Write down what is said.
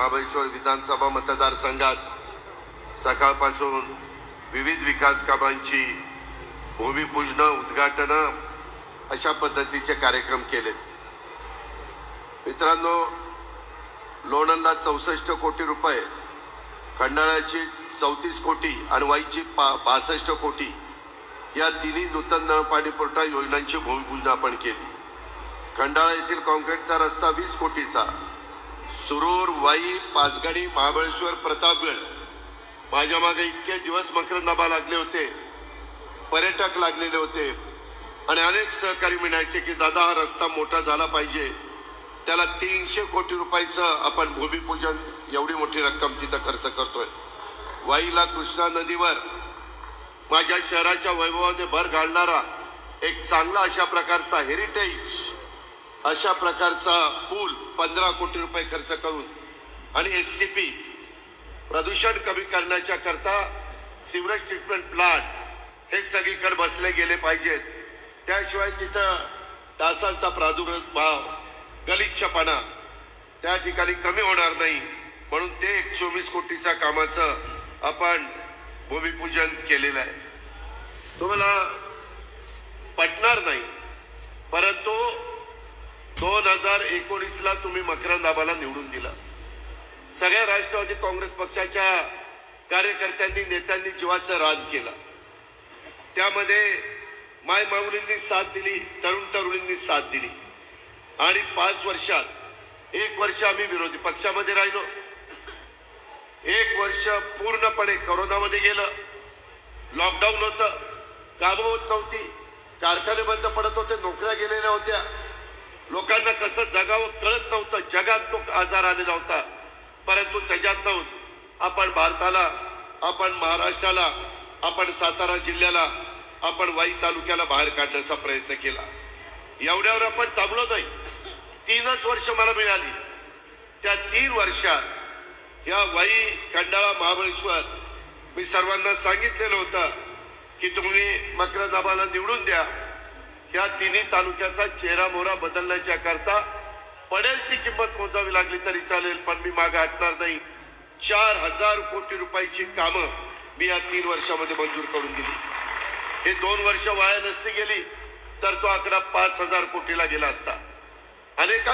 महाबळेश्वर विधानसभा मतदारसंघात सकाळपासून विविध विकास कामांची भूमिपूजन उद्घाटन अशा पद्धतीचे कार्यक्रम केले। मित्रांनो, लोणंदला 64 कोटी रुपये, खंडाळ्याची 34 कोटी आणि वाईची 62 कोटी या तिन्ही नूतन नळ पाणी पुरवठा योजनांची भूमिपूजन आपण केली। खंडाळा येथील काँक्रीटचा रस्ता 20 कोटीचा, सुरूर, वाई, पाचगणी, महाबळेश्वर, प्रतापगड, माझ्या मागे इतके दिवस मकरंदाबा लागले होते, पर्यटक लागलेले होते आणि अनेक सहकारी म्हणायचे की दादा हा रस्ता मोठा झाला पाहिजे, त्याला 300 कोटी रुपयाचं आपण भूमिपूजन, एवढी मोठी रक्कम तिथं खर्च करतोय। वाईला कृष्णा नदीवर माझ्या शहराच्या वैभवाने भर घालणारा एक चांगला अशा प्रकारचा हेरिटेज अशा प्रकारचा पूल 15 कोटी रुपये खर्च करून आणि एसटीपी प्रदूषण कमी करण्याच्या करता सिवरेज ट्रीटमेंट प्लांट हे सगळीकडे बसले गेले पाहिजेत। त्याशिवाय तिथं डासांचा प्रादुर्भाव, गलिच्छपणा त्या ठिकाणी कमी होणार नाही, म्हणून ते 24 कोटीच्या कामाचं आपण भूमिपूजन केलेलं आहे। तुम्हाला पटणार नाही, परंतु 2019ला तुम्ही मकरंदाबाला निवडून दिला। सगळ्या राष्ट्रवादी काँग्रेस पक्षाच्या कार्यकर्त्यांनी, नेत्यांनी जीवाचं रान केलं। त्यामध्ये माय माऊलींनी साथ दिली, तरुण तरुणींनी साथ दिली आणि 5 वर्षात 1 वर्ष आम्ही विरोधी पक्षामध्ये राहिलो, 1 वर्ष पूर्णपणे कोरोनामध्ये गेलं, लॉकडाऊन होतं, कामं होत नव्हती, कारखाने बंद पडत होते, नोकऱ्या गेलेल्या होत्या, लोकांना कसं जगावं कळत नव्हतं, जगात तो आजार आलेला होता। परंतु त्याच्यातून आपण भारताला, आपण महाराष्ट्राला, आपण सातारा जिल्ह्याला, आपण वाई तालुक्याला बाहेर काढण्याचा प्रयत्न केला। एवढ्यावर आपण थांबलो नाही, 3च वर्ष मला मिळाली। त्या 3 वर्षात या वाई, खंडाळा, महाबळेश्वर मी सर्वांना सांगितलेलं होतं की तुम्ही मकरंदाबाला निवडून द्या, या तिन्ही तालुक्याचा चेहरा मोहरा बदलण्याच्या करता पडेल ती किंमत मोजावी लागली तरी चालेल, पण मी मागे हटणार नाही। 4000 कोटी रुपयाची कामं मी या 3 वर्षामध्ये मंजूर करून दिली। हे 2 वर्ष वाया नसती गेली तर तो आकडा 5000 कोटीला गेला असता। अनेक